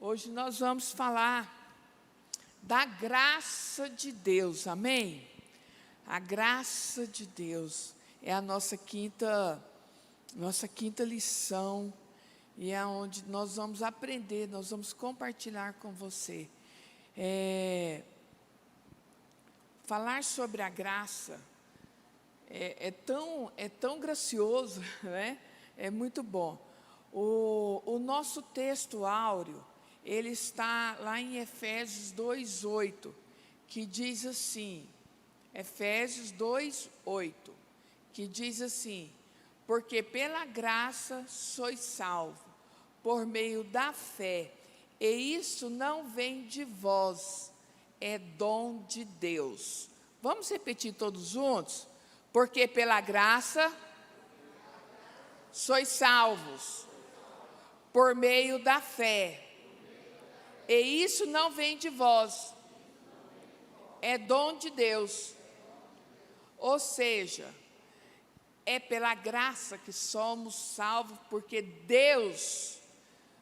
Hoje nós vamos falar da graça de Deus, amém? A graça de Deus é a nossa quinta lição, e é onde nós vamos aprender, nós vamos compartilhar com você. Falar sobre a graça é tão gracioso, né? É muito bom. O nosso texto áureo, ele está lá em Efésios 2:8, que diz assim, Efésios 2:8, que diz assim: porque pela graça sois salvos, por meio da fé, e isso não vem de vós, é dom de Deus. Vamos repetir todos juntos? Porque pela graça sois salvos, por meio da fé, e isso não vem de vós, é dom de Deus. Ou seja, é pela graça que somos salvos, porque Deus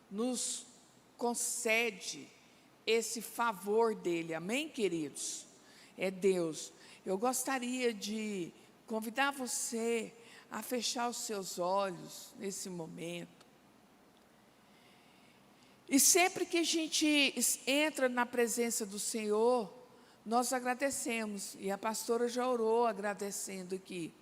nos concede esse favor dele, amém, queridos? É Deus. Eu gostaria de convidar você a fechar os seus olhos nesse momento. E sempre que a gente entra na presença do Senhor, nós agradecemos, e a pastora já orou agradecendo aqui.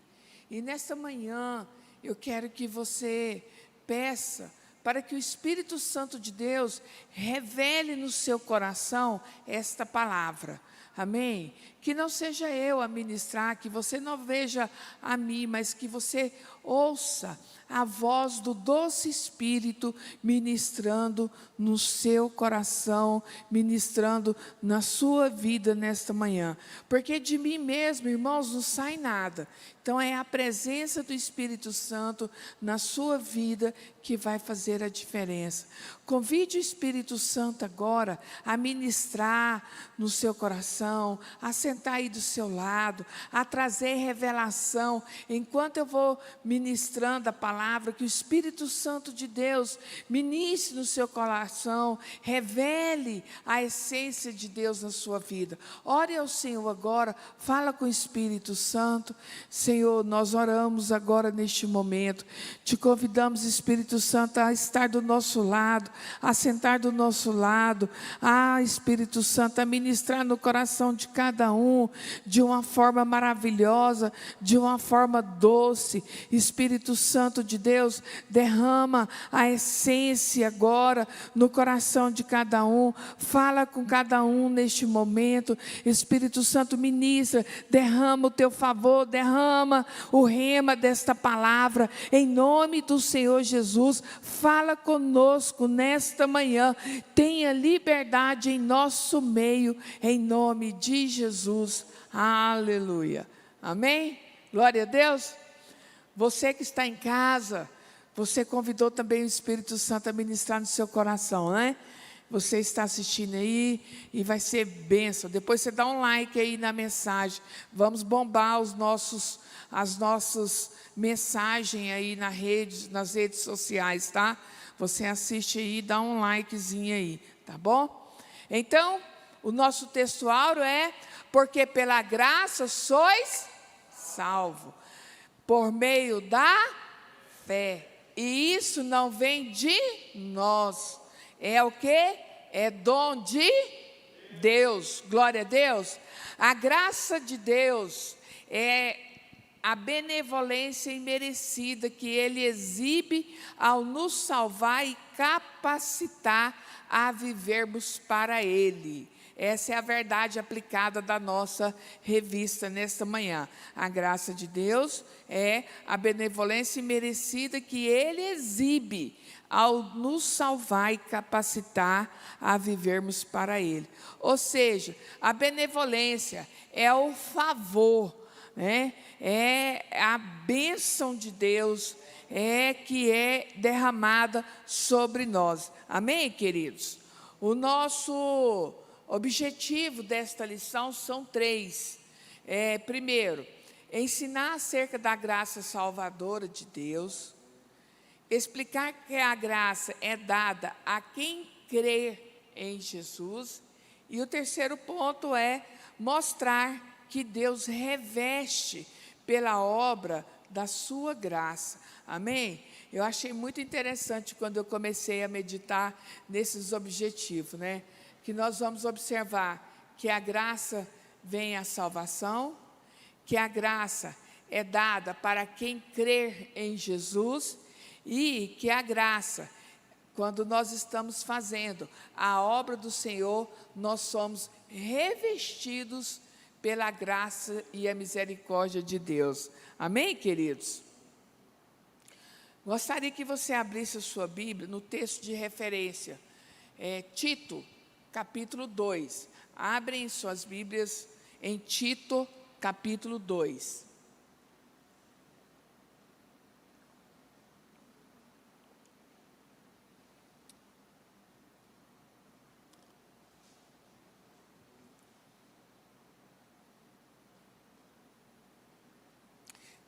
E nesta manhã, eu quero que você peça para que o Espírito Santo de Deus revele no seu coração esta palavra. Amém? Que não seja eu a ministrar, que você não veja a mim, mas que você ouça a voz do doce Espírito ministrando no seu coração, ministrando na sua vida nesta manhã. Porque de mim mesmo, irmãos, não sai nada. Então é a presença do Espírito Santo na sua vida que vai fazer a diferença. Convide o Espírito Santo agora a ministrar no seu coração, a sentar aí do seu lado, a trazer revelação. Enquanto eu vou ministrando a palavra, que o Espírito Santo de Deus ministre no seu coração, revele a essência de Deus na sua vida. Ore ao Senhor agora, fala com o Espírito Santo. Senhor, nós oramos agora neste momento, te convidamos, Espírito Santo, a estar do nosso lado, a sentar do nosso lado, Espírito Santo, a ministrar no coração de cada um, de uma forma maravilhosa, de uma forma doce. Espírito Santo de Deus, derrama a essência agora no coração de cada um, fala com cada um neste momento. Espírito Santo, ministra, derrama o teu favor, derrama o rema desta palavra, em nome do Senhor Jesus. Fala conosco nesta manhã, tenha liberdade em nosso meio, em nome de Jesus, aleluia, amém? Glória a Deus. Você que está em casa, você convidou também o Espírito Santo a ministrar no seu coração, né? Você está assistindo aí e vai ser bênção. Depois você dá um like aí na mensagem. Vamos bombar as nossas mensagens aí nas redes sociais, tá? Você assiste aí, dá um likezinho aí, tá bom? Então, o nosso texto áureo é: porque pela graça sois salvos, por meio da fé. E isso não vem de nós. É o quê? É dom de Deus. Glória a Deus. A graça de Deus é a benevolência imerecida que Ele exibe ao nos salvar e capacitar a vivermos para Ele. Essa é a verdade aplicada da nossa revista nesta manhã. A graça de Deus é a benevolência imerecida que Ele exibe ao nos salvar e capacitar a vivermos para Ele. Ou seja, a benevolência é o favor, né? É a bênção de Deus, que é derramada sobre nós. Amém, queridos? O nosso objetivo desta lição são 3. Primeiro, ensinar acerca da graça salvadora de Deus, explicar que a graça é dada a quem crê em Jesus. E o terceiro ponto é mostrar que Deus reveste pela obra da sua graça. Amém? Eu achei muito interessante quando eu comecei a meditar nesses objetivos, né? Que nós vamos observar que a graça vem a salvação, que a graça é dada para quem crer em Jesus e que a graça, quando nós estamos fazendo a obra do Senhor, nós somos revestidos pela graça e a misericórdia de Deus. Amém, queridos? Gostaria que você abrisse a sua Bíblia no texto de referência, Tito, capítulo 2. Abrem suas Bíblias em Tito, capítulo 2.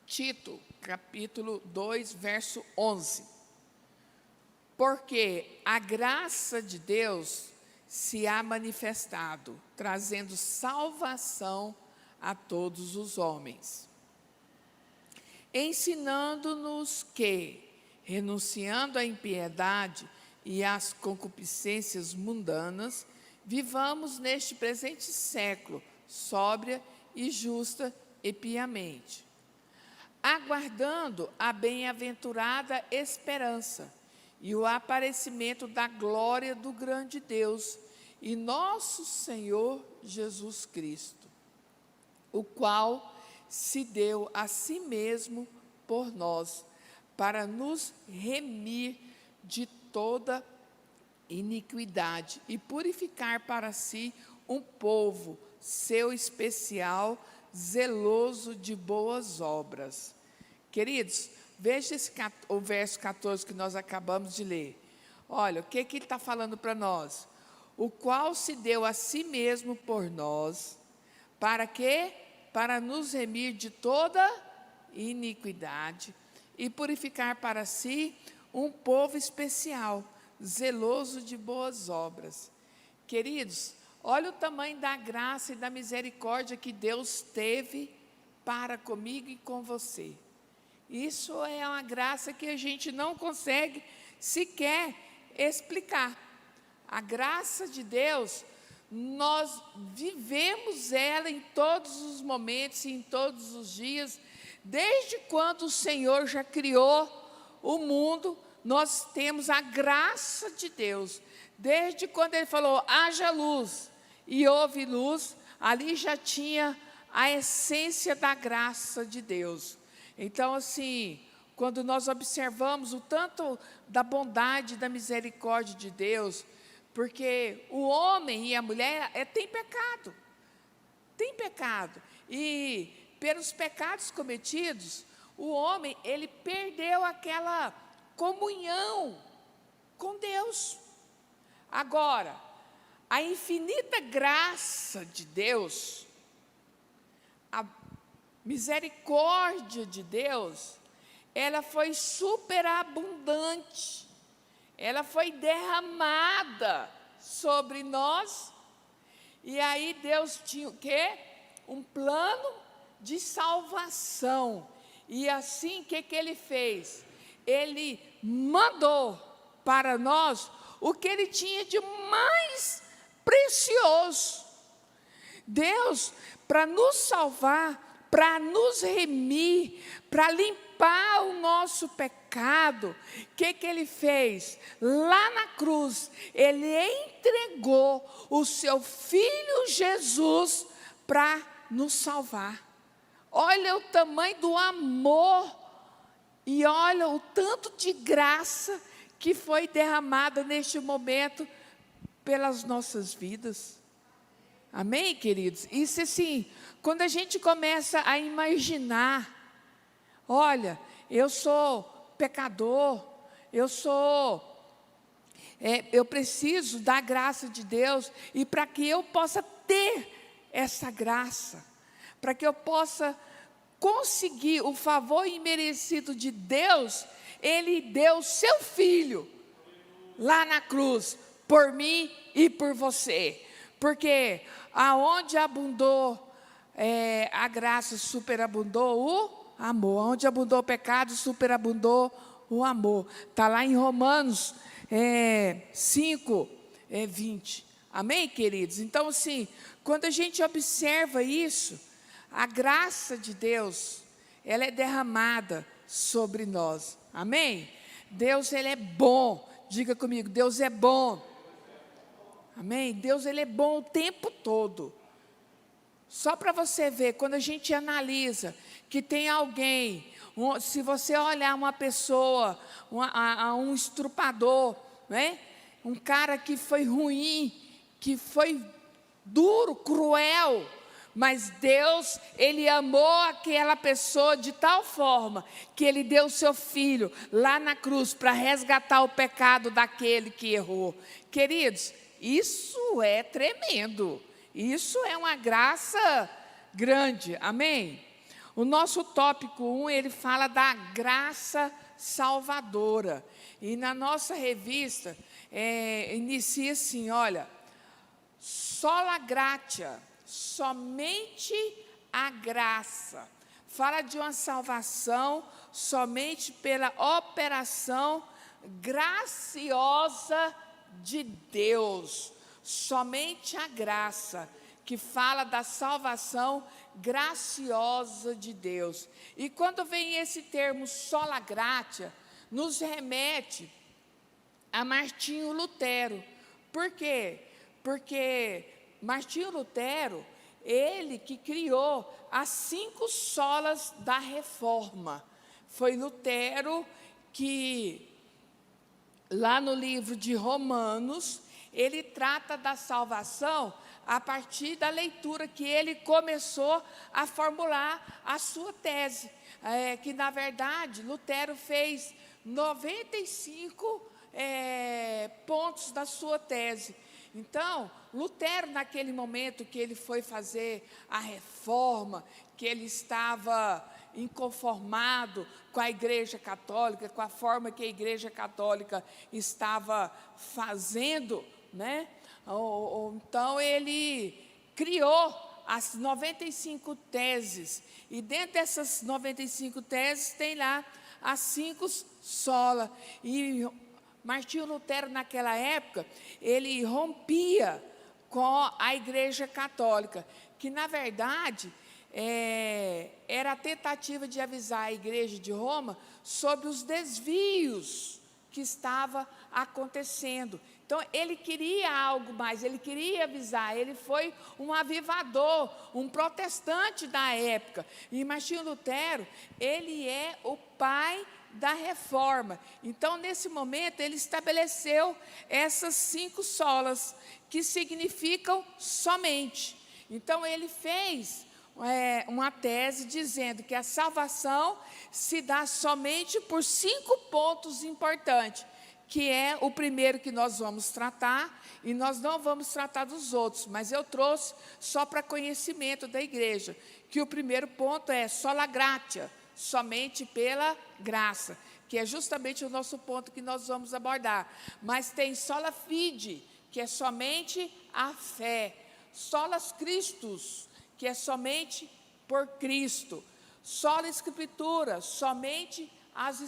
Tito, capítulo 2, verso 11. Porque a graça de Deus se há manifestado, trazendo salvação a todos os homens, ensinando-nos que, renunciando à impiedade e às concupiscências mundanas, vivamos neste presente século, sóbria e justa e piamente, aguardando a bem-aventurada esperança e o aparecimento da glória do grande Deus e nosso Senhor Jesus Cristo, o qual se deu a si mesmo por nós, para nos remir de toda iniquidade e purificar para si um povo seu especial, zeloso de boas obras. Queridos, veja o verso 14 que nós acabamos de ler. Olha, o que ele está falando para nós? O qual se deu a si mesmo por nós, para quê? Para nos remir de toda iniquidade e purificar para si um povo especial, zeloso de boas obras. Queridos, olha o tamanho da graça e da misericórdia que Deus teve para comigo e com você. Isso é uma graça que a gente não consegue sequer explicar. A graça de Deus, nós vivemos ela em todos os momentos e em todos os dias. Desde quando o Senhor já criou o mundo, nós temos a graça de Deus. Desde quando Ele falou, haja luz, e houve luz, ali já tinha a essência da graça de Deus. Então, assim, quando nós observamos o tanto da bondade, da misericórdia de Deus, porque o homem e a mulher tem pecado, e pelos pecados cometidos, o homem, ele perdeu aquela comunhão com Deus. Agora, a infinita graça de Deus, a misericórdia de Deus, ela foi superabundante, ela foi derramada sobre nós, e aí Deus tinha o quê? Um plano de salvação, e assim, o que Ele fez? Ele mandou para nós o que Ele tinha de mais precioso. Deus, para nos salvar, para nos remir, para limpar o nosso pecado, o que Ele fez? Lá na cruz, Ele entregou o seu Filho Jesus para nos salvar. Olha o tamanho do amor e olha o tanto de graça que foi derramada neste momento pelas nossas vidas. Amém, queridos? Isso assim, quando a gente começa a imaginar, olha, eu sou pecador, eu preciso da graça de Deus, e para que eu possa ter essa graça, para que eu possa conseguir o favor imerecido de Deus, Ele deu seu Filho lá na cruz por mim e por você. Porque aonde abundou a graça, superabundou o amor. Onde abundou o pecado, superabundou o amor. Está lá em Romanos 5, 20. Amém, queridos? Então, assim, quando a gente observa isso, a graça de Deus, ela é derramada sobre nós. Amém? Deus, Ele é bom. Diga comigo, Deus é bom. Amém? Deus, Ele é bom o tempo todo. Só para você ver, quando a gente analisa que tem alguém, se você olhar uma pessoa, um estrupador, né? Um cara que foi ruim, que foi duro, cruel, mas Deus, Ele amou aquela pessoa de tal forma que Ele deu o seu Filho lá na cruz para resgatar o pecado daquele que errou. Queridos, isso é tremendo. Isso é uma graça grande, amém? O nosso tópico 1, ele fala da graça salvadora. E na nossa revista, inicia assim, olha, sola gratia, somente a graça. Fala de uma salvação somente pela operação graciosa de Deus. Somente a graça, que fala da salvação graciosa de Deus. E quando vem esse termo sola gratia, nos remete a Martinho Lutero. Por quê? Porque Martinho Lutero, ele que criou as 5 solas da reforma. Foi Lutero que, lá no livro de Romanos, ele trata da salvação a partir da leitura que ele começou a formular a sua tese. Que, na verdade, Lutero fez 95 pontos da sua tese. Então, Lutero, naquele momento que ele foi fazer a reforma, que ele estava inconformado com a Igreja Católica, com a forma que a Igreja Católica estava fazendo, né? Então, ele criou as 95 teses, e dentro dessas 95 teses tem lá as 5 solas. E Martinho Lutero, naquela época, ele rompia com a Igreja Católica, que, na verdade, era a tentativa de avisar a Igreja de Roma sobre os desvios que estava acontecendo. Então, ele queria algo mais, ele queria avisar, ele foi um avivador, um protestante da época. E Martinho Lutero, ele é o pai da reforma. Então, nesse momento, ele estabeleceu essas 5 solas, que significam somente. Então, ele fez uma tese dizendo que a salvação se dá somente por 5 pontos importantes, que é o primeiro que nós vamos tratar, e nós não vamos tratar dos outros, mas eu trouxe só para conhecimento da igreja, que o primeiro ponto é sola gratia, somente pela graça, que é justamente o nosso ponto que nós vamos abordar. Mas tem sola fide, que é somente a fé, solas Christus, que é somente por Cristo, sola Escritura, somente as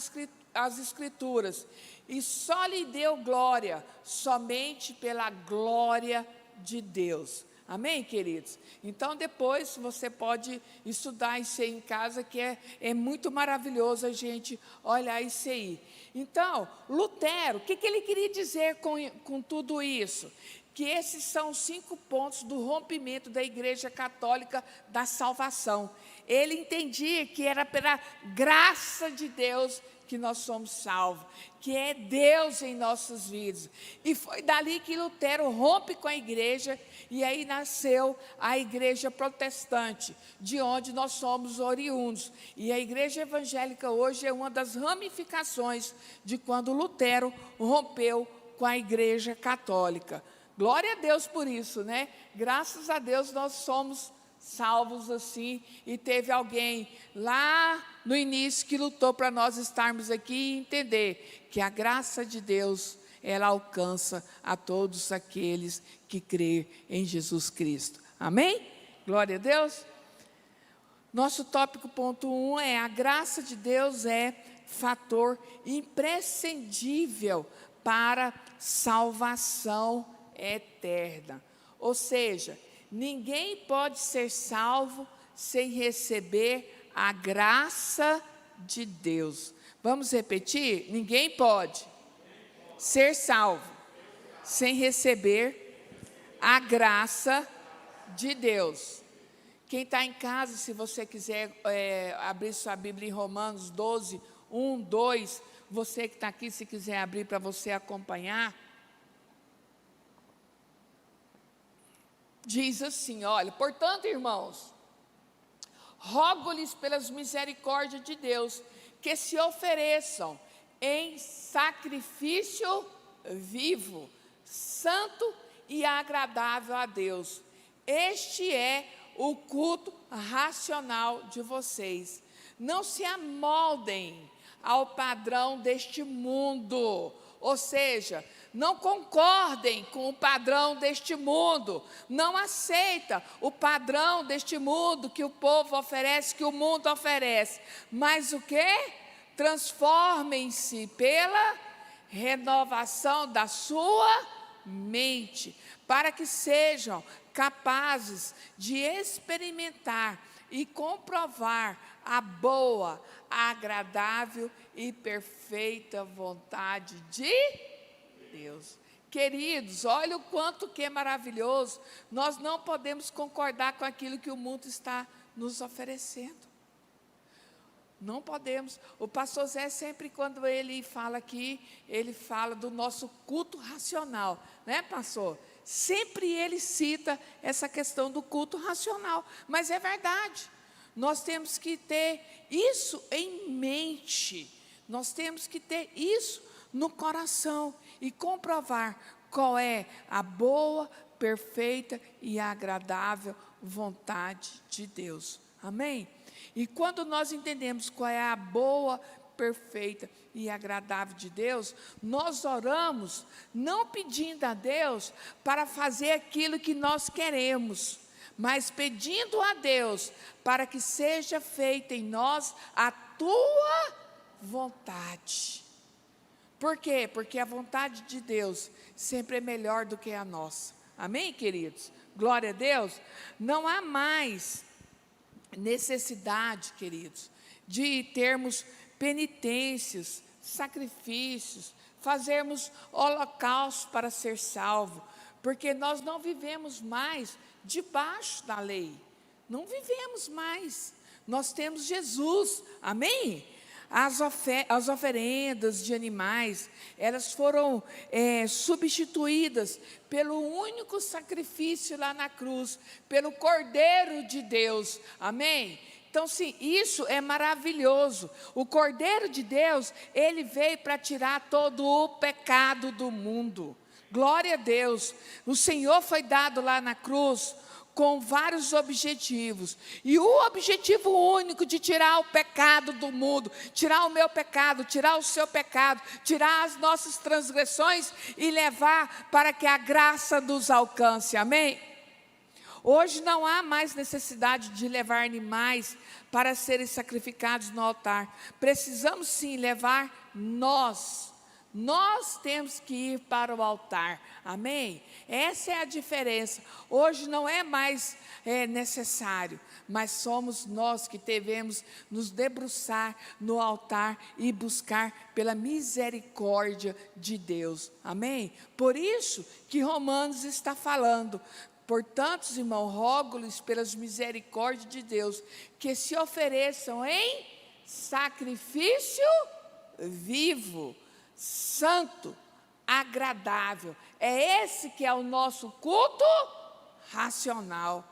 Escrituras, e só lhe deu glória, somente pela glória de Deus. Amém, queridos? Então, depois você pode estudar isso aí em casa, que é muito maravilhoso a gente olhar isso aí. Então, Lutero, o que ele queria dizer com tudo isso? Que esses são os 5 pontos do rompimento da Igreja Católica da salvação. Ele entendia que era pela graça de Deus que nós somos salvos, que é Deus em nossas vidas. E foi dali que Lutero rompe com a igreja, e aí nasceu a igreja protestante, de onde nós somos oriundos. E a igreja evangélica hoje é uma das ramificações de quando Lutero rompeu com a igreja católica. Glória a Deus por isso, né? Graças a Deus nós somos salvos assim, e teve alguém lá no início que lutou para nós estarmos aqui e entender que a graça de Deus, ela alcança a todos aqueles que crêem em Jesus Cristo. Amém? Glória a Deus. Nosso tópico ponto 1 é: a graça de Deus é fator imprescindível para salvação eterna. Ou seja, ninguém pode ser salvo sem receber a graça de Deus. Vamos repetir? Ninguém pode ser salvo sem receber a graça de Deus. Quem está em casa, se você quiser abrir sua Bíblia em Romanos 12, 1, 2, você que está aqui, se quiser abrir para você acompanhar, diz assim, olha: portanto, irmãos, rogo-lhes pelas misericórdias de Deus, que se ofereçam em sacrifício vivo, santo e agradável a Deus. Este é o culto racional de vocês. Não se amoldem ao padrão deste mundo, ou seja, não concordem com o padrão deste mundo, não aceita o padrão deste mundo que o povo oferece, que o mundo oferece, mas o quê? Transformem-se pela renovação da sua mente, para que sejam capazes de experimentar e comprovar a boa, agradável e perfeita vontade de Deus. Queridos, olha o quanto que é maravilhoso. Nós não podemos concordar com aquilo que o mundo está nos oferecendo. Não podemos. O pastor Zé, sempre quando ele fala aqui, ele fala do nosso culto racional, né, pastor? Sempre ele cita essa questão do culto racional, mas é verdade. Nós temos que ter isso em mente, nós temos que ter isso no coração e comprovar qual é a boa, perfeita e agradável vontade de Deus. Amém? E quando nós entendemos qual é a boa, perfeita e agradável de Deus, nós oramos não pedindo a Deus para fazer aquilo que nós queremos, mas pedindo a Deus para que seja feita em nós a tua vontade. Por quê? Porque a vontade de Deus sempre é melhor do que a nossa. Amém, queridos? Glória a Deus. Não há mais necessidade, queridos, de termos penitências, sacrifícios, fazermos holocaustos para ser salvo, porque nós não vivemos mais debaixo da lei, não vivemos mais, nós temos Jesus, amém? As oferendas de animais, elas foram substituídas pelo único sacrifício lá na cruz, pelo Cordeiro de Deus, amém? Então, sim, isso é maravilhoso. O Cordeiro de Deus, ele veio para tirar todo o pecado do mundo. Glória a Deus. O Senhor foi dado lá na cruz com vários objetivos, e o objetivo único de tirar o pecado do mundo, tirar o meu pecado, tirar o seu pecado, tirar as nossas transgressões e levar para que a graça nos alcance, amém? Hoje não há mais necessidade de levar animais para serem sacrificados no altar. Precisamos sim levar nós temos que ir para o altar, amém? Essa é a diferença. Hoje não é mais necessário, mas somos nós que devemos nos debruçar no altar e buscar pela misericórdia de Deus, amém? Por isso que Romanos está falando: portanto, irmãos, rogo-lhes pelas misericórdias de Deus, que se ofereçam em sacrifício vivo, santo, agradável. É esse que é o nosso culto racional.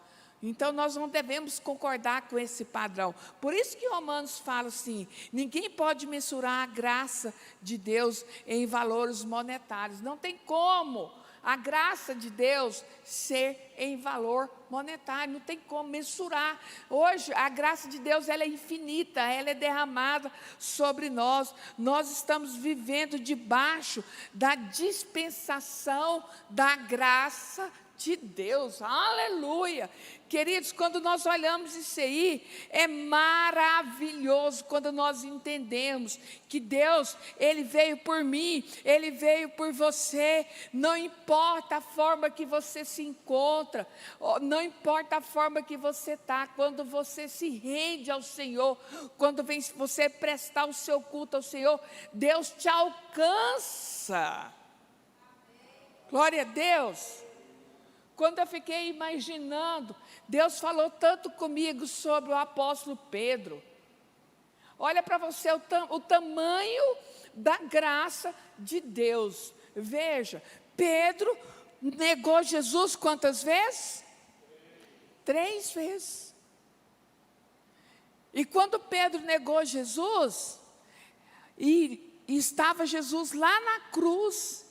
Então, nós não devemos concordar com esse padrão. Por isso que Romanos fala assim: ninguém pode mensurar a graça de Deus em valores monetários. Não tem como a graça de Deus ser em valor monetário, não tem como mensurar. Hoje, a graça de Deus, ela é infinita, ela é derramada sobre nós. Nós estamos vivendo debaixo da dispensação da graça de Deus, aleluia. Queridos, quando nós olhamos isso aí, é maravilhoso quando nós entendemos que Deus, Ele veio por mim, Ele veio por você, não importa a forma que você se encontra, não importa a forma que você está, quando você se rende ao Senhor, quando você prestar o seu culto ao Senhor, Deus te alcança, glória a Deus. Quando eu fiquei imaginando, Deus falou tanto comigo sobre o apóstolo Pedro. Olha para você o tamanho da graça de Deus. Veja, Pedro negou Jesus quantas vezes? 3 vezes. E quando Pedro negou Jesus, e estava Jesus lá na cruz,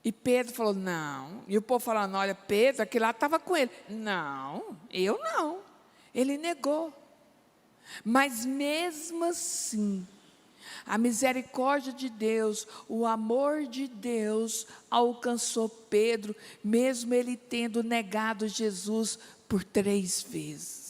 e Pedro falou, não. E o povo falando, olha, Pedro, aquele lá estava com ele. Não, eu não. Ele negou. Mas mesmo assim, a misericórdia de Deus, o amor de Deus alcançou Pedro, mesmo ele tendo negado Jesus por 3 vezes.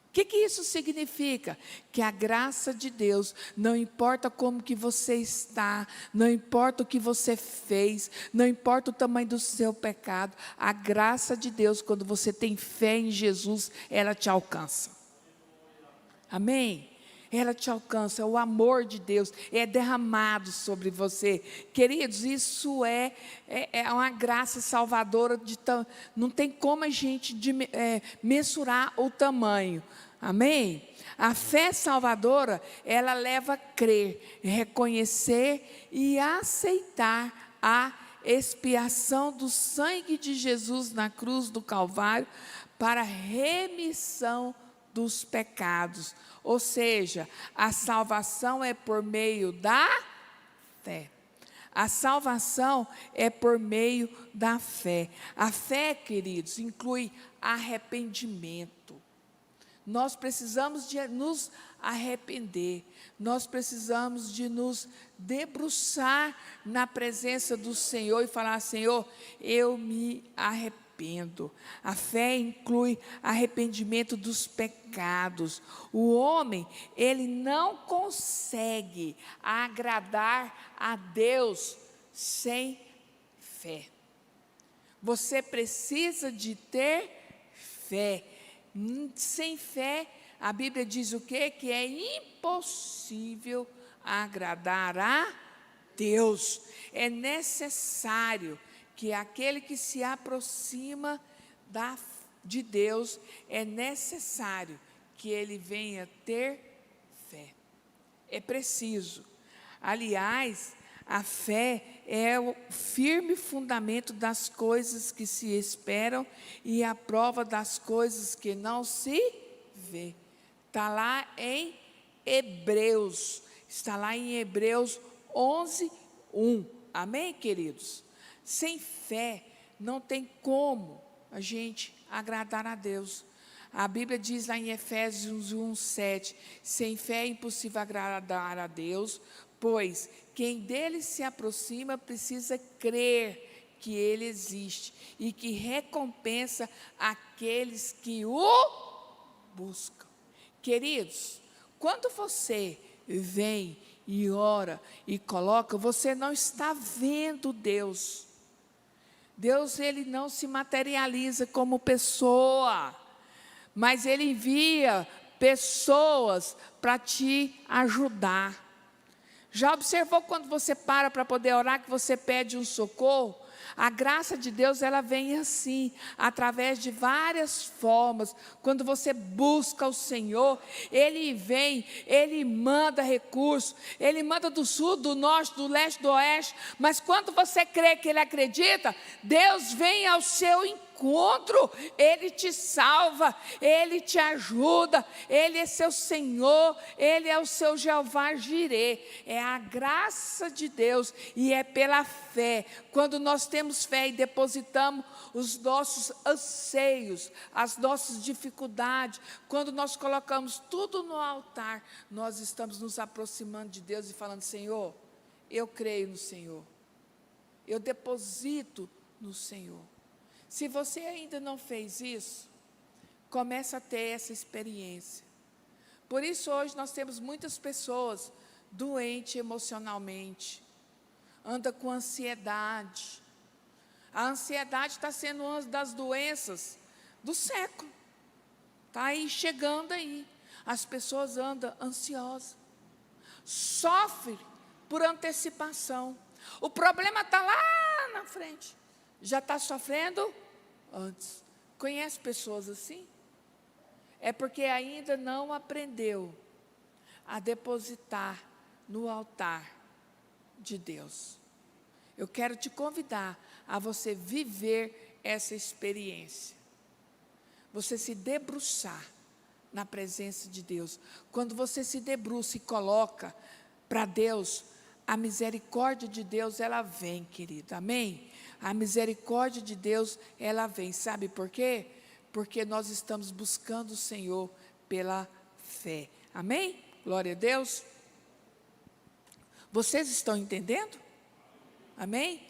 O que isso significa? Que a graça de Deus, não importa como que você está, não importa o que você fez, não importa o tamanho do seu pecado, a graça de Deus, quando você tem fé em Jesus, ela te alcança. Amém? Ela te alcança, o amor de Deus é derramado sobre você. Queridos, isso é uma graça salvadora, não tem como a gente mensurar o tamanho. Amém? A fé salvadora, ela leva a crer, reconhecer e aceitar a expiação do sangue de Jesus na cruz do Calvário para remissão dos pecados. Ou seja, a salvação é por meio da fé. A salvação é por meio da fé. A fé, queridos, inclui arrependimento. Nós precisamos de nos arrepender, nós precisamos de nos debruçar na presença do Senhor e falar, Senhor, eu me arrependo. A fé inclui arrependimento dos pecados. O homem, ele não consegue agradar a Deus sem fé. Você precisa de ter fé. Sem fé, a Bíblia diz o quê? Que é impossível agradar a Deus. É necessário que aquele que se aproxima de Deus, é necessário que ele venha ter fé. É preciso. Aliás, a fé é o firme fundamento das coisas que se esperam e a prova das coisas que não se vê. Está lá em Hebreus, está lá em Hebreus 11:1. Amém, queridos? Sem fé não tem como a gente agradar a Deus. A Bíblia diz lá em Efésios 1:7, sem fé é impossível agradar a Deus, pois quem dele se aproxima precisa crer que ele existe e que recompensa aqueles que o buscam. Queridos, quando você vem e ora e coloca, você não está vendo Deus. Deus, ele não se materializa como pessoa, mas ele envia pessoas para te ajudar. Já observou quando você para poder orar, que você pede um socorro? A graça de Deus, ela vem assim, através de várias formas. Quando você busca o Senhor, Ele vem, Ele manda recursos, Ele manda do sul, do norte, do leste, do oeste. Mas quando você crê que Ele acredita, Deus vem ao seu encontro, Ele te salva, Ele te ajuda, Ele é seu Senhor, Ele é o seu Jeová Jirê. É a graça de Deus e é pela fé. Quando nós temos fé e depositamos os nossos anseios, as nossas dificuldades, quando nós colocamos tudo no altar, nós estamos nos aproximando de Deus e falando: Senhor, eu creio no Senhor, eu deposito no Senhor. Se você ainda não fez isso, comece a ter essa experiência. Por isso hoje nós temos muitas pessoas doentes emocionalmente, anda com ansiedade. A ansiedade está sendo uma das doenças do século. Está aí, chegando aí. As pessoas andam ansiosas. Sofrem por antecipação. O problema está lá na frente. Já está sofrendo antes. Conhece pessoas assim? É porque ainda não aprendeu a depositar no altar de Deus. Eu quero te convidar a você viver essa experiência. Você se debruçar na presença de Deus. Quando você se debruça e coloca para Deus, a misericórdia de Deus, ela vem, querido, amém? A misericórdia de Deus, ela vem, sabe por quê? Porque nós estamos buscando o Senhor pela fé, amém? Glória a Deus. Vocês estão entendendo? Amém?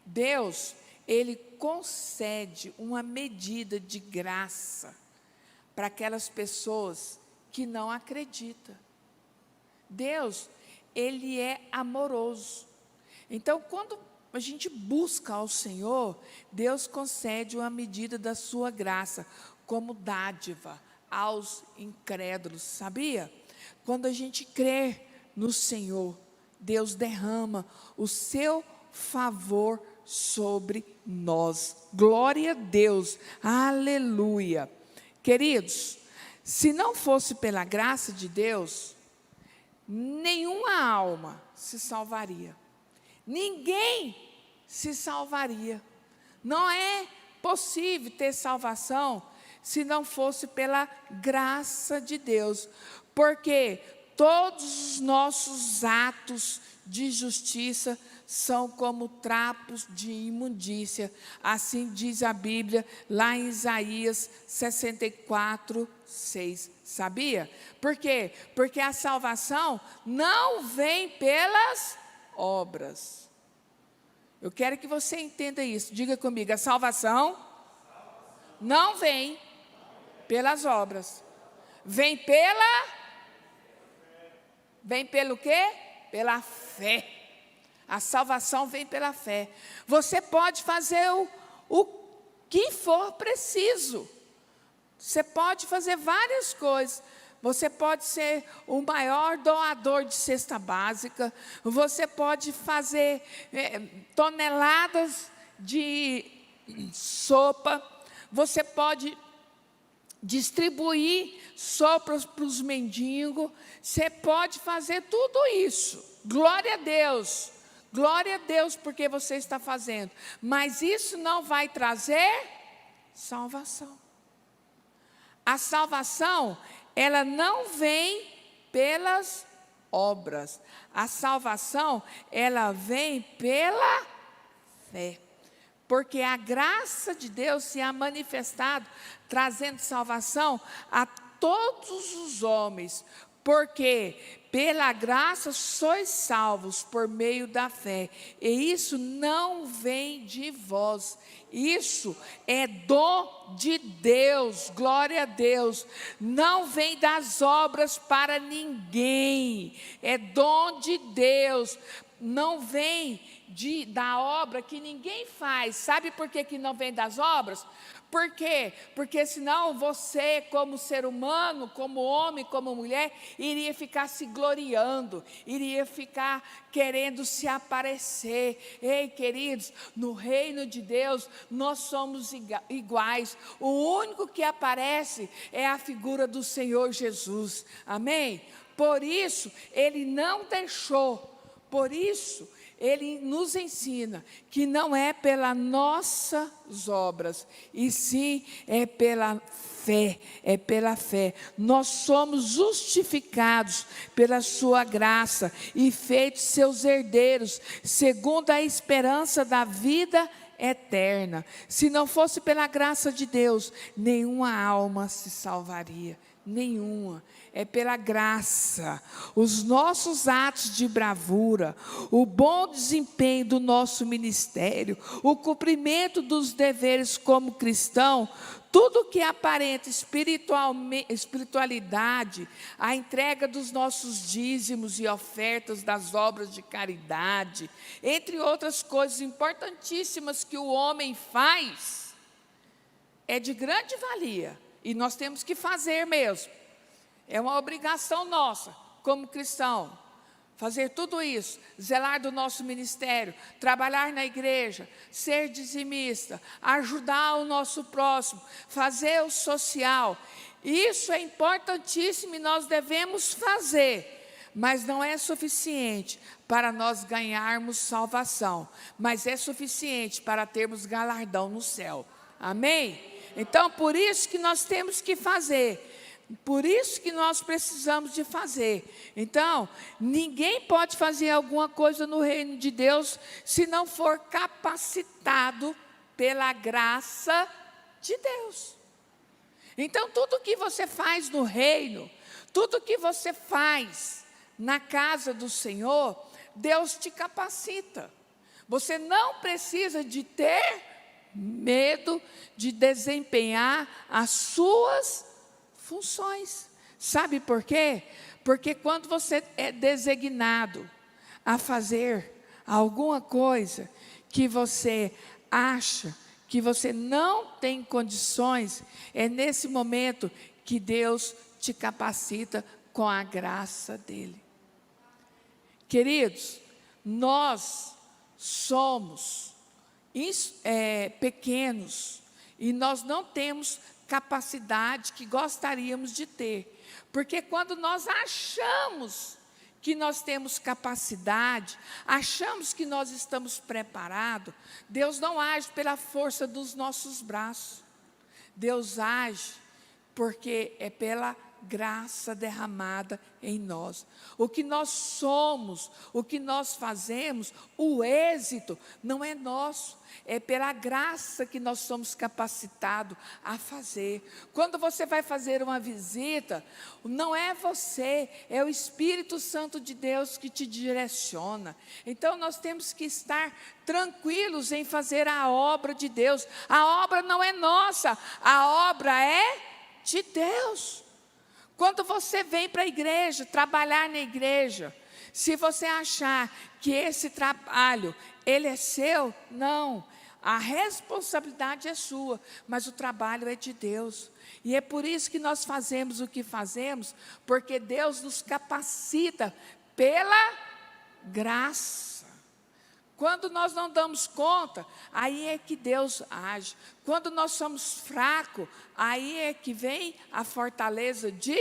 Deus, Ele concede uma medida de graça para aquelas pessoas que não acreditam. Deus, Ele é amoroso. Então, quando a gente busca ao Senhor, Deus concede uma medida da sua graça, como dádiva aos incrédulos, sabia? Quando a gente crê no Senhor, Deus derrama o seu favor sobre nós. Glória a Deus, aleluia. Queridos, se não fosse pela graça de Deus, nenhuma alma se salvaria. Ninguém se salvaria. Não é possível ter salvação se não fosse pela graça de Deus. Porque todos os nossos atos de justiça são como trapos de imundícia. Assim diz a Bíblia, lá em Isaías 64, 6. Sabia? Por quê? Porque a salvação não vem pelas obras. Eu quero que você entenda isso. Diga comigo, a salvação não vem pelas obras. Vem pelo quê? Pela fé. A salvação vem pela fé. Você pode fazer o que for preciso. Você pode fazer várias coisas. Você pode ser o maior doador de cesta básica. Você pode fazer toneladas de sopa. Você pode distribuir sopas para os mendigos. Você pode fazer tudo isso. Glória a Deus. Glória a Deus porque você está fazendo. Mas isso não vai trazer salvação. A salvação, ela não vem pelas obras. A salvação, ela vem pela fé. Porque a graça de Deus se há manifestado, trazendo salvação a todos os homens. Porque pela graça sois salvos por meio da fé. E isso não vem de vós. Isso é dom de Deus. Glória a Deus. Não vem das obras para ninguém. É dom de Deus. Não vem da obra que ninguém faz. Sabe por que não vem das obras? Por quê? Porque senão você, como ser humano, como homem, como mulher, iria ficar se gloriando, iria ficar querendo se aparecer. Ei, queridos, no reino de Deus nós somos iguais. O único que aparece é a figura do Senhor Jesus. Amém? Por isso, Ele não deixou. Por isso, Ele nos ensina que não é pelas nossas obras, e sim é pela fé, é pela fé. Nós somos justificados pela sua graça e feitos seus herdeiros, segundo a esperança da vida eterna. Se não fosse pela graça de Deus, nenhuma alma se salvaria. Nenhuma. É pela graça, os nossos atos de bravura, o bom desempenho do nosso ministério, o cumprimento dos deveres como cristão, tudo que aparenta espiritualidade, a entrega dos nossos dízimos e ofertas das obras de caridade, entre outras coisas importantíssimas que o homem faz, é de grande valia. E nós temos que fazer mesmo. É uma obrigação nossa, como cristão, fazer tudo isso, zelar do nosso ministério, trabalhar na igreja, ser dizimista, ajudar o nosso próximo, fazer o social. Isso é importantíssimo e nós devemos fazer, mas não é suficiente para nós ganharmos salvação, mas é suficiente para termos galardão no céu. Amém? Então, por isso que nós temos que fazer. Por isso que nós precisamos de fazer. Então, ninguém pode fazer alguma coisa no reino de Deus se não for capacitado pela graça de Deus. Então, tudo que você faz no reino, tudo que você faz na casa do Senhor, Deus te capacita. Você não precisa de ter medo de desempenhar as suas funções. Sabe por quê? Porque quando você é designado a fazer alguma coisa que você acha que você não tem condições, é nesse momento que Deus te capacita com a graça dEle. Queridos, nós somos pequenos e nós não temos capacidade que gostaríamos de ter, porque quando nós achamos que nós temos capacidade, achamos que nós estamos preparados, Deus não age pela força dos nossos braços, Deus age porque é pela graça derramada em nós. O que nós somos, o que nós fazemos, o êxito não é nosso, é pela graça que nós somos capacitados a fazer. Quando você vai fazer uma visita, não é você, é o Espírito Santo de Deus que te direciona. Então nós temos que estar tranquilos em fazer a obra de Deus. A obra não é nossa, a obra é de Deus. Quando você vem para a igreja, trabalhar na igreja, se você achar que esse trabalho, ele é seu, não. A responsabilidade é sua, mas o trabalho é de Deus. E é por isso que nós fazemos o que fazemos, porque Deus nos capacita pela graça. Quando nós não damos conta, aí é que Deus age. Quando nós somos fracos, aí é que vem a fortaleza de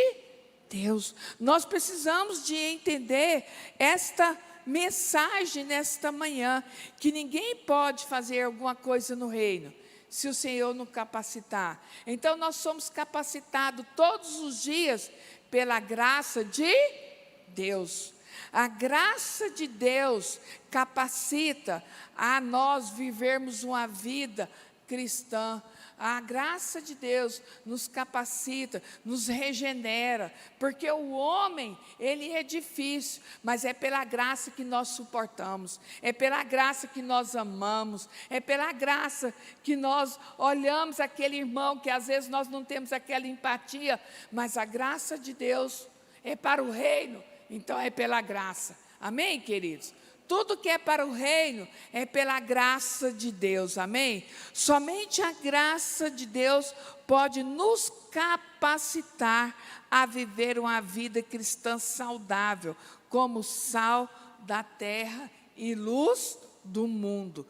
Deus. Nós precisamos de entender esta mensagem nesta manhã, que ninguém pode fazer alguma coisa no reino se o Senhor não capacitar. Então nós somos capacitados todos os dias pela graça de Deus. A graça de Deus capacita a nós vivermos uma vida cristã. A graça de Deus nos capacita, nos regenera, porque o homem, ele é difícil, mas é pela graça que nós suportamos, é pela graça que nós amamos, é pela graça que nós olhamos aquele irmão que às vezes nós não temos aquela empatia, mas a graça de Deus é para o reino, então é pela graça. Amém, queridos? tudo que é para o reino é pela graça de Deus, amém? Somente a graça de Deus pode nos capacitar a viver uma vida cristã saudável, como sal da terra e luz do mundo.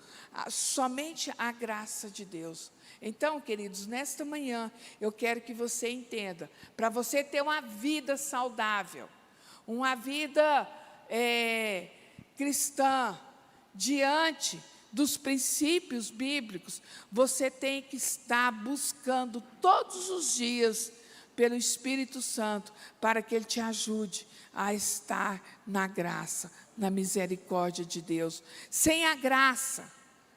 Somente a graça de Deus. Então, queridos, nesta manhã, eu quero que você entenda, para você ter uma vida saudável, uma vida cristã, diante dos princípios bíblicos, você tem que estar buscando todos os dias pelo Espírito Santo, para que Ele te ajude a estar na graça, na misericórdia de Deus. Sem a graça,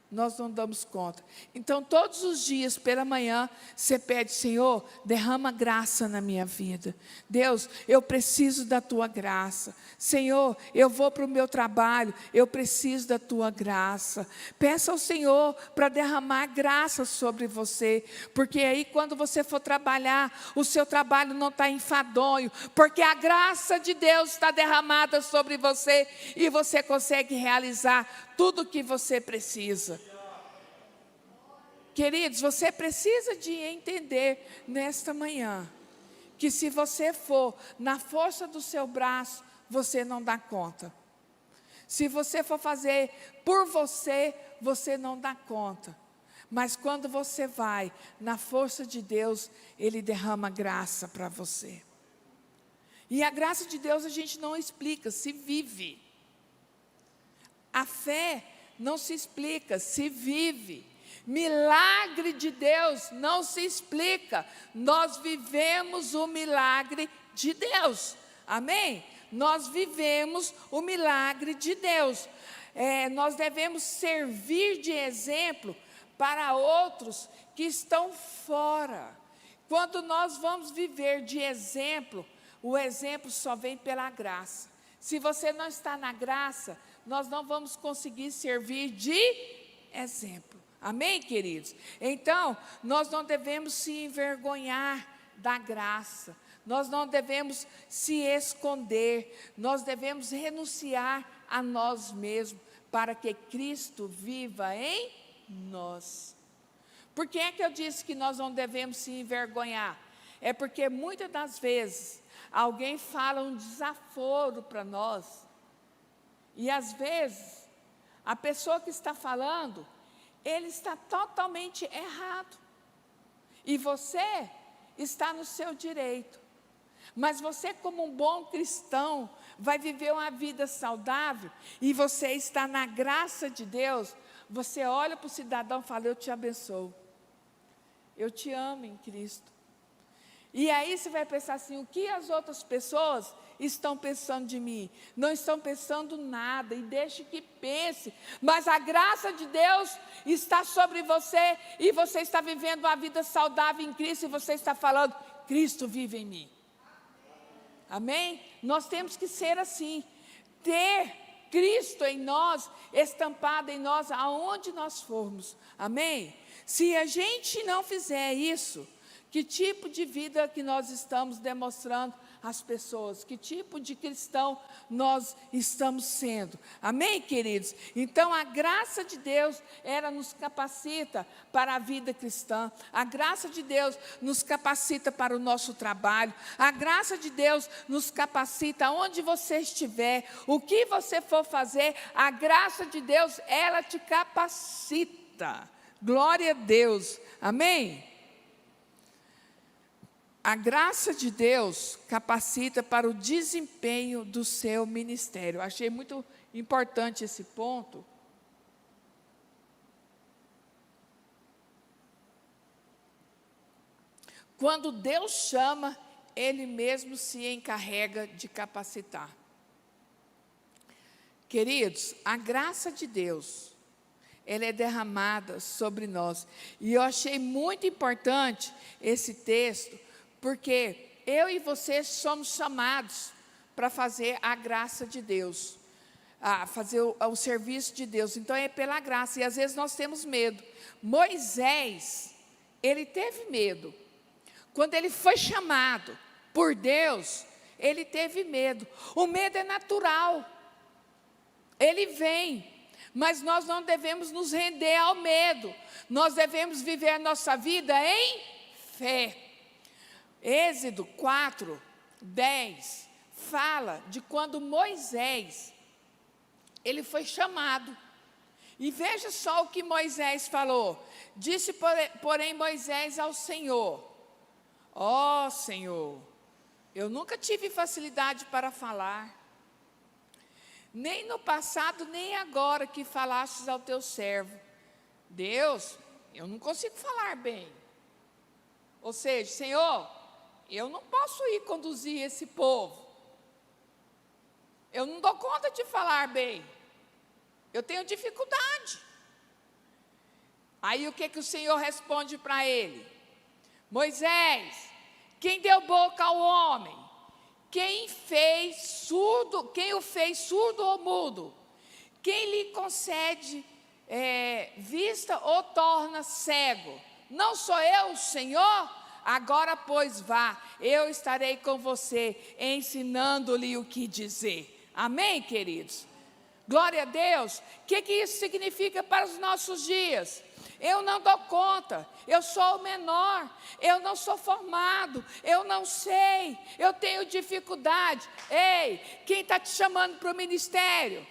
nós não damos conta. Então, todos os dias, pela manhã, você pede: Senhor, derrama graça na minha vida. Deus, eu preciso da Tua graça. Senhor, eu vou para o meu trabalho, eu preciso da Tua graça. Peça ao Senhor para derramar graça sobre você, porque aí quando você for trabalhar, o seu trabalho não está enfadonho, porque a graça de Deus está derramada sobre você, e você consegue realizar tudo o que você precisa. Queridos, você precisa de entender nesta manhã, que se você for na força do seu braço, você não dá conta. Se você for fazer por você, você não dá conta. Mas quando você vai na força de Deus, Ele derrama graça para você. E a graça de Deus a gente não explica, se vive. A fé não se explica, se vive. Milagre de Deus não se explica, nós vivemos o milagre de Deus, amém? Nós vivemos o milagre de Deus. Nós devemos servir de exemplo para outros que estão fora. Quando nós vamos viver de exemplo, o exemplo só vem pela graça. Se você não está na graça, nós não vamos conseguir servir de exemplo. Amém, queridos? Então, nós não devemos se envergonhar da graça. Nós não devemos se esconder. Nós devemos renunciar a nós mesmos para que Cristo viva em nós. Por que é que eu disse que nós não devemos se envergonhar? É porque muitas das vezes alguém fala um desaforo para nós. E às vezes, a pessoa que está falando, ele está totalmente errado. E você está no seu direito. Mas você, como um bom cristão, vai viver uma vida saudável, e você está na graça de Deus. Você olha para o cidadão e fala: eu te abençoo. Eu te amo em Cristo. E aí você vai pensar assim: o que as outras pessoas estão pensando de mim? Não estão pensando nada, e deixe que pense. Mas a graça de Deus está sobre você, e você está vivendo uma vida saudável em Cristo, e você está falando: Cristo vive em mim. Amém? Nós temos que ser assim, ter Cristo em nós, estampado em nós, aonde nós formos. Amém? Se a gente não fizer isso, que tipo de vida que nós estamos demonstrando às pessoas? Que tipo de cristão nós estamos sendo? Amém, queridos? Então, a graça de Deus, ela nos capacita para a vida cristã. A graça de Deus nos capacita para o nosso trabalho. A graça de Deus nos capacita onde você estiver. O que você for fazer, a graça de Deus, ela te capacita. Glória a Deus. Amém? A graça de Deus capacita para o desempenho do seu ministério. Achei muito importante esse ponto. Quando Deus chama, Ele mesmo se encarrega de capacitar. Queridos, a graça de Deus, ela é derramada sobre nós. E eu achei muito importante esse texto, porque eu e você somos chamados para fazer a graça de Deus, a fazer o serviço de Deus. Então é pela graça, e às vezes nós temos medo. Moisés, ele teve medo. Quando ele foi chamado por Deus, ele teve medo. O medo é natural. Ele vem, mas nós não devemos nos render ao medo. Nós devemos viver a nossa vida em fé. Êxodo 4, 10, fala de quando Moisés, ele foi chamado. E veja só o que Moisés falou. Disse, porém, Moisés ao Senhor: ó Senhor, eu nunca tive facilidade para falar, nem no passado, nem agora que falastes ao teu servo. Deus, eu não consigo falar bem. Ou seja, Senhor, eu não posso ir conduzir esse povo. Eu não dou conta de falar bem. Eu tenho dificuldade. Aí o que o Senhor responde para ele? Moisés, quem deu boca ao homem? Quem o fez surdo ou mudo? Quem lhe concede vista ou torna cego? Não sou eu, o Senhor? Agora, pois, vá, eu estarei com você, ensinando-lhe o que dizer. Amém, queridos? Glória a Deus. O que isso significa para os nossos dias? Eu não dou conta, eu sou o menor, eu não sou formado, eu não sei, eu tenho dificuldade. Ei, quem está te chamando para o ministério?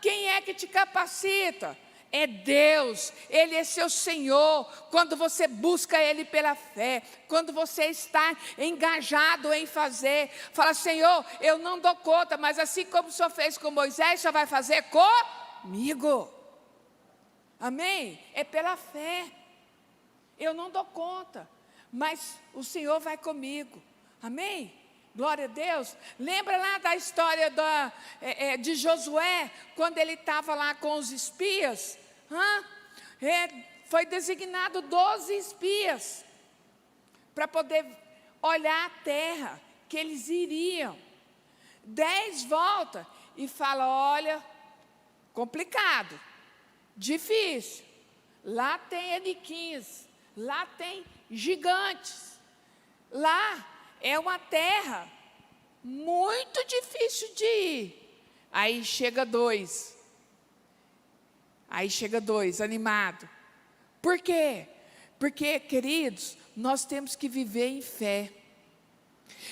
Quem é que te capacita? É Deus, Ele é seu Senhor. Quando você busca Ele pela fé, quando você está engajado em fazer, fala: Senhor, eu não dou conta, mas assim como o Senhor fez com Moisés, o Senhor vai fazer comigo. Amém? É pela fé. Eu não dou conta, mas o Senhor vai comigo. Amém? Glória a Deus. Lembra lá da história de Josué, quando ele estava lá com os espias? Foi designado 12 espias para poder olhar a terra que eles iriam. 10 voltam e falam: olha, complicado, difícil. Lá tem aniquins, lá tem gigantes, lá é uma terra muito difícil de ir. Aí chega 2. Animado. Por quê? Porque, queridos, nós temos que viver em fé.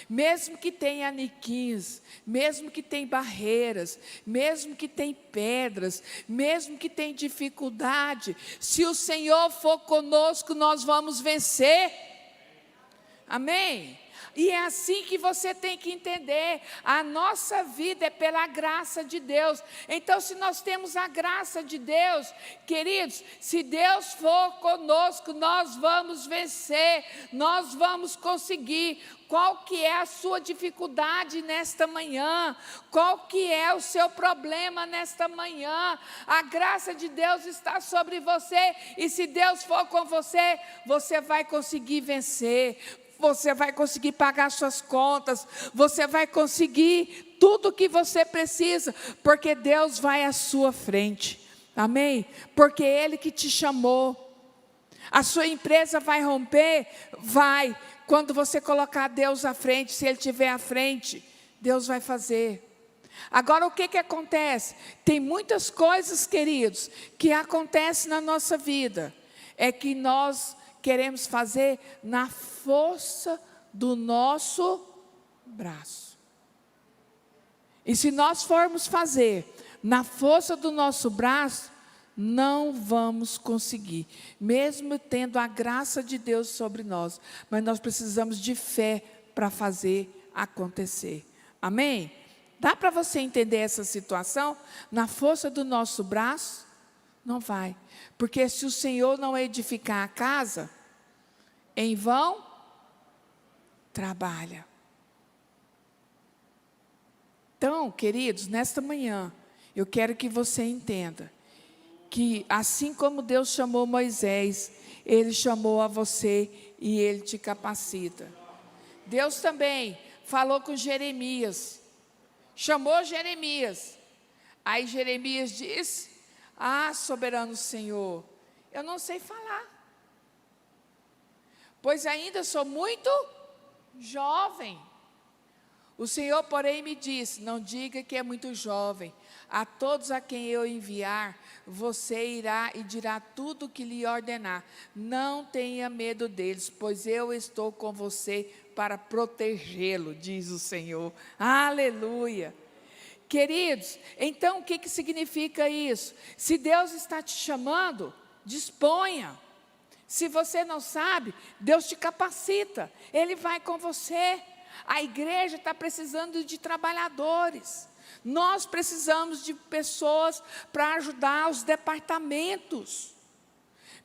Mesmo que tenha aniquins, mesmo que tenha barreiras, mesmo que tenha pedras, mesmo que tenha dificuldade, se o Senhor for conosco, nós vamos vencer. Amém? E é assim que você tem que entender, a nossa vida é pela graça de Deus. Então, se nós temos a graça de Deus, queridos, se Deus for conosco, nós vamos vencer, nós vamos conseguir. Qual que é a sua dificuldade nesta manhã? Qual que é o seu problema nesta manhã? A graça de Deus está sobre você, e se Deus for com você, você vai conseguir vencer. Você vai conseguir pagar suas contas, você vai conseguir tudo o que você precisa, porque Deus vai à sua frente. Amém? Porque é Ele que te chamou. A sua empresa vai romper? Vai. Quando você colocar Deus à frente, se Ele estiver à frente, Deus vai fazer. Agora, o que acontece? Tem muitas coisas, queridos, que acontecem na nossa vida. É que nós queremos fazer na força do nosso braço. E se nós formos fazer na força do nosso braço, não vamos conseguir, mesmo tendo a graça de Deus sobre nós. Mas nós precisamos de fé para fazer acontecer. Amém? Dá para você entender essa situação? Na força do nosso braço? Não vai. Porque se o Senhor não edificar a casa, em vão trabalha. Então, queridos, nesta manhã, eu quero que você entenda que assim como Deus chamou Moisés, Ele chamou a você e Ele te capacita. Deus também falou com Jeremias, chamou Jeremias. Aí Jeremias disse: soberano Senhor, eu não sei falar, pois ainda sou muito jovem. O Senhor, porém, me disse: não diga que é muito jovem, a todos a quem eu enviar, você irá e dirá tudo o que lhe ordenar. Não tenha medo deles, pois eu estou com você para protegê-lo, diz o Senhor. Aleluia! Queridos, então o que significa isso? Se Deus está te chamando, disponha. Se você não sabe, Deus te capacita, Ele vai com você. A igreja está precisando de trabalhadores. Nós precisamos de pessoas para ajudar os departamentos.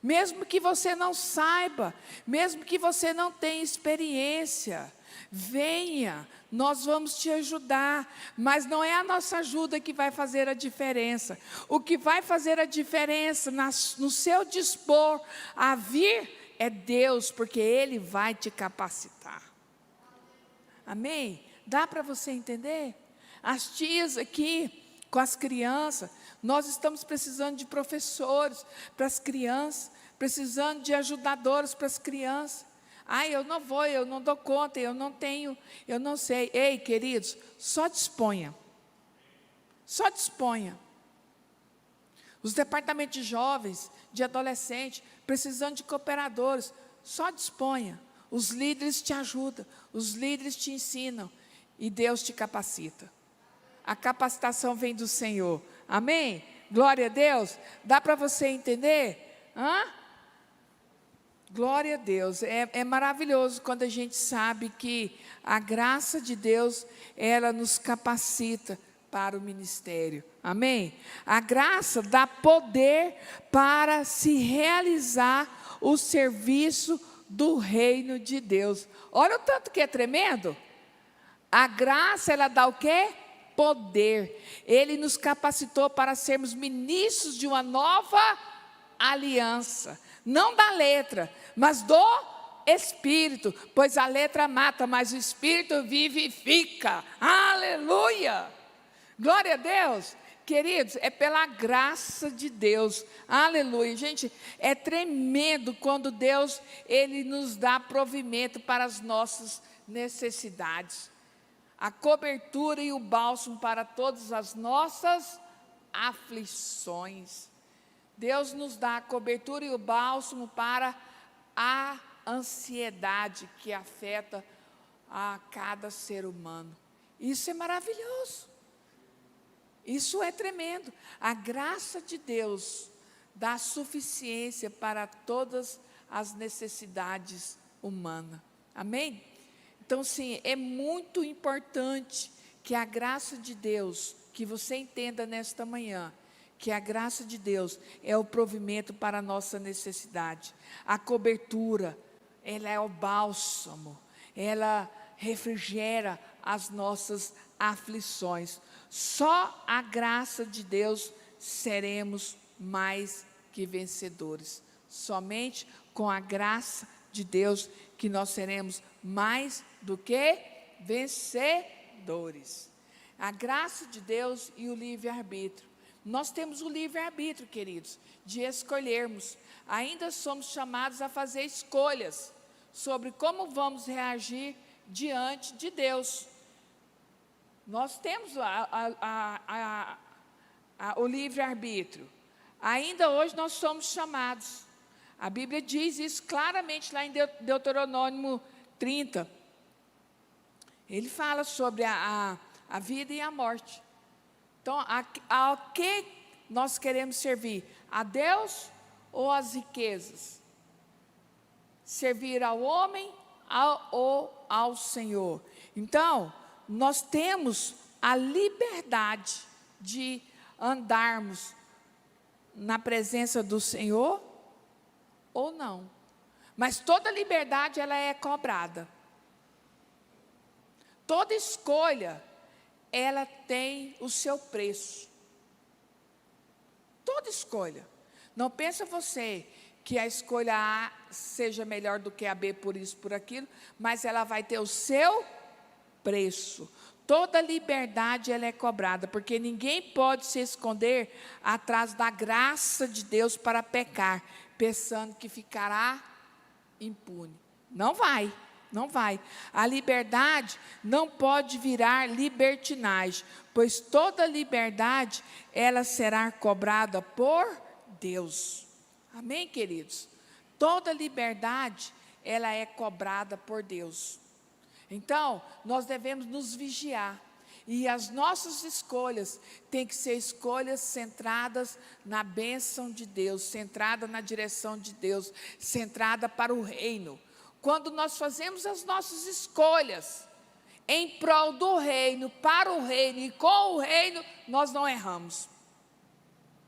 Mesmo que você não saiba, mesmo que você não tenha experiência, venha, nós vamos te ajudar, mas não é a nossa ajuda que vai fazer a diferença. O que vai fazer a diferença no seu dispor a vir é Deus, porque Ele vai te capacitar. Amém? Dá para você entender? As tias aqui, com as crianças, nós estamos precisando de professores para as crianças, precisando de ajudadores para as crianças. Eu não vou, eu não dou conta, eu não tenho, eu não sei. Ei, queridos, só disponha. Só disponha. Os departamentos de jovens, de adolescentes, precisando de cooperadores, só disponha. Os líderes te ajudam, os líderes te ensinam e Deus te capacita. A capacitação vem do Senhor. Amém? Glória a Deus. Dá para você entender? Glória a Deus. É maravilhoso quando a gente sabe que a graça de Deus, ela nos capacita para o ministério. Amém? A graça dá poder para se realizar o serviço do reino de Deus. Olha o tanto que é tremendo. A graça, ela dá o quê? Poder. Ele nos capacitou para sermos ministros de uma nova aliança. Não da letra, mas do Espírito. Pois a letra mata, mas o Espírito vivifica. Aleluia! Glória a Deus! Queridos, é pela graça de Deus. Aleluia. Gente, é tremendo quando Deus, Ele nos dá provimento para as nossas necessidades. A cobertura e o bálsamo para todas as nossas aflições. Deus nos dá a cobertura e o bálsamo para a ansiedade que afeta a cada ser humano. Isso é maravilhoso. Isso é tremendo. A graça de Deus dá suficiência para todas as necessidades humanas. Amém? Então, sim, é muito importante que a graça de Deus, que você entenda nesta manhã, que a graça de Deus é o provimento para a nossa necessidade. A cobertura, ela é o bálsamo, ela refrigera as nossas aflições. Só a graça de Deus seremos mais que vencedores. Somente com a graça de Deus que nós seremos mais do que vencedores. A graça de Deus e o livre-arbítrio. Nós temos o livre-arbítrio, queridos, de escolhermos. Ainda somos chamados a fazer escolhas sobre como vamos reagir diante de Deus. Nós temos o livre-arbítrio. Ainda hoje nós somos chamados. A Bíblia diz isso claramente lá em Deuteronômio 30. Ele fala sobre a vida e a morte. Então, a que nós queremos servir? A Deus ou às riquezas? Servir ao homem ou ao Senhor? Então, nós temos a liberdade de andarmos na presença do Senhor ou não. Mas toda liberdade, ela é cobrada. Toda escolha, ela tem o seu preço. Toda escolha. Não pensa você que a escolha A seja melhor do que a B por isso, por aquilo, mas ela vai ter o seu preço. Toda liberdade, ela é cobrada, porque ninguém pode se esconder atrás da graça de Deus para pecar, pensando que ficará impune. Não vai Não vai. A liberdade não pode virar libertinagem, pois toda liberdade, ela será cobrada por Deus. Amém, queridos? Toda liberdade, ela é cobrada por Deus. Então, nós devemos nos vigiar. E as nossas escolhas têm que ser escolhas centradas na bênção de Deus, centrada na direção de Deus, centrada para o reino. Quando nós fazemos as nossas escolhas em prol do reino, para o reino e com o reino, nós não erramos.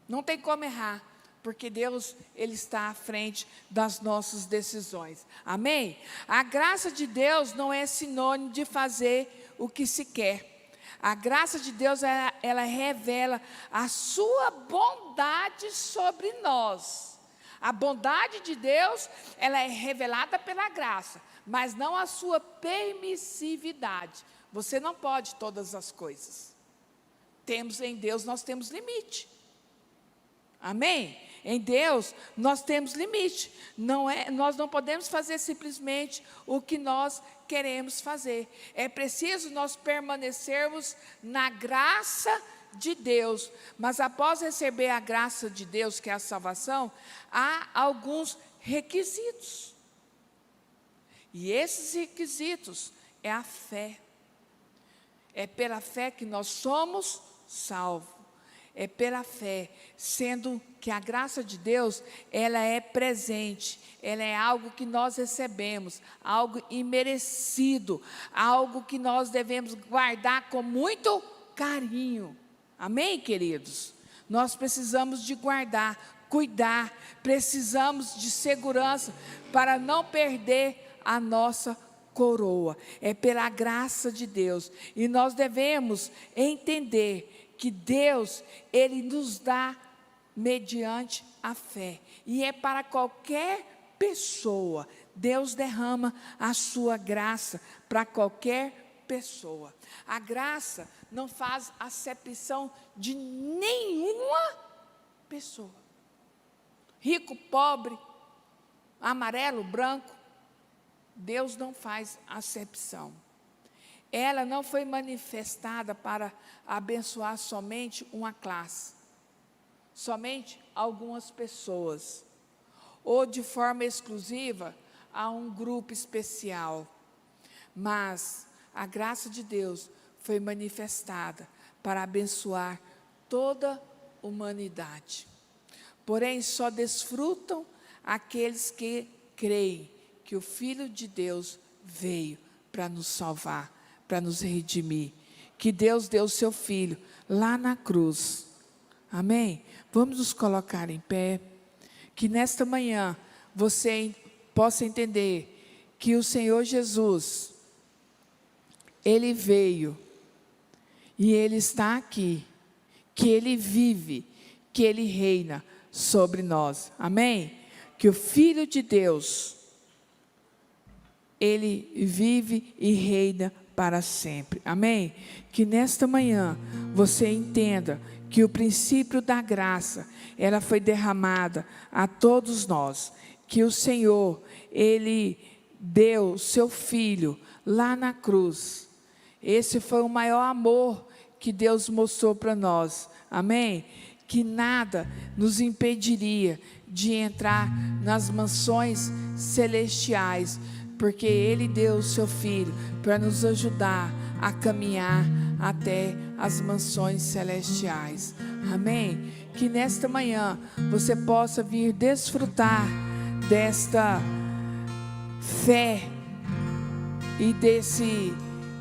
Não tem como errar, porque Deus, Ele está à frente das nossas decisões. Amém? A graça de Deus não é sinônimo de fazer o que se quer. A graça de Deus, ela revela a sua bondade sobre nós. A bondade de Deus, ela é revelada pela graça, mas não a sua permissividade. Você não pode todas as coisas. Temos em Deus, nós temos limite. Amém? Em Deus, nós temos limite. Nós não podemos fazer simplesmente o que nós queremos fazer. É preciso nós permanecermos na graça de Deus. Mas após receber a graça de Deus, que é a salvação, há alguns requisitos. E esses requisitos é a fé. É pela fé que nós somos salvos. É pela fé, sendo que a graça de Deus, ela é presente, ela é algo que nós recebemos, algo imerecido, algo que nós devemos guardar com muito carinho. Amém, queridos? Nós precisamos de guardar, cuidar, precisamos de segurança para não perder a nossa coroa. É pela graça de Deus, e nós devemos entender que Deus, Ele nos dá mediante a fé. E é para qualquer pessoa. Deus derrama a sua graça para qualquer pessoa. A graça não faz acepção de nenhuma pessoa. Rico, pobre, amarelo, branco. Deus não faz acepção. Ela não foi manifestada para abençoar somente uma classe, somente algumas pessoas, ou de forma exclusiva a um grupo especial. Mas a graça de Deus foi manifestada para abençoar toda a humanidade. Porém, só desfrutam aqueles que creem que o Filho de Deus veio para nos salvar, para nos redimir, que Deus deu o seu Filho lá na cruz. Amém? Vamos nos colocar em pé, que nesta manhã você possa entender que o Senhor Jesus, Ele veio, e Ele está aqui, que Ele vive, que Ele reina sobre nós. Amém? Que o Filho de Deus, Ele vive e reina para sempre. Amém? Que nesta manhã você entenda que o princípio da graça, ela foi derramada a todos nós. Que o Senhor, Ele deu o seu Filho lá na cruz. Esse foi o maior amor que Deus mostrou para nós. Amém? Que nada nos impediria de entrar nas mansões celestiais, porque Ele deu o seu Filho para nos ajudar a caminhar até as mansões celestiais. Amém? Que nesta manhã você possa vir desfrutar desta fé e desse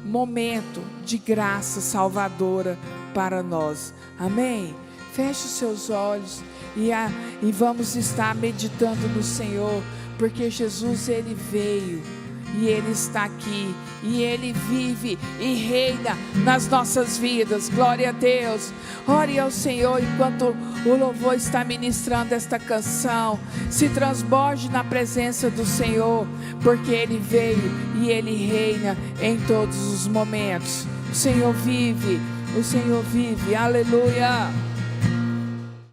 momento de graça salvadora para nós. Amém? Feche os seus olhos e vamos estar meditando no Senhor, porque Jesus, Ele veio e Ele está aqui, e Ele vive e reina nas nossas vidas. Glória a Deus. Ore ao Senhor enquanto o louvor está ministrando esta canção. Se transborde na presença do Senhor, porque Ele veio e Ele reina em todos os momentos. O Senhor vive, aleluia.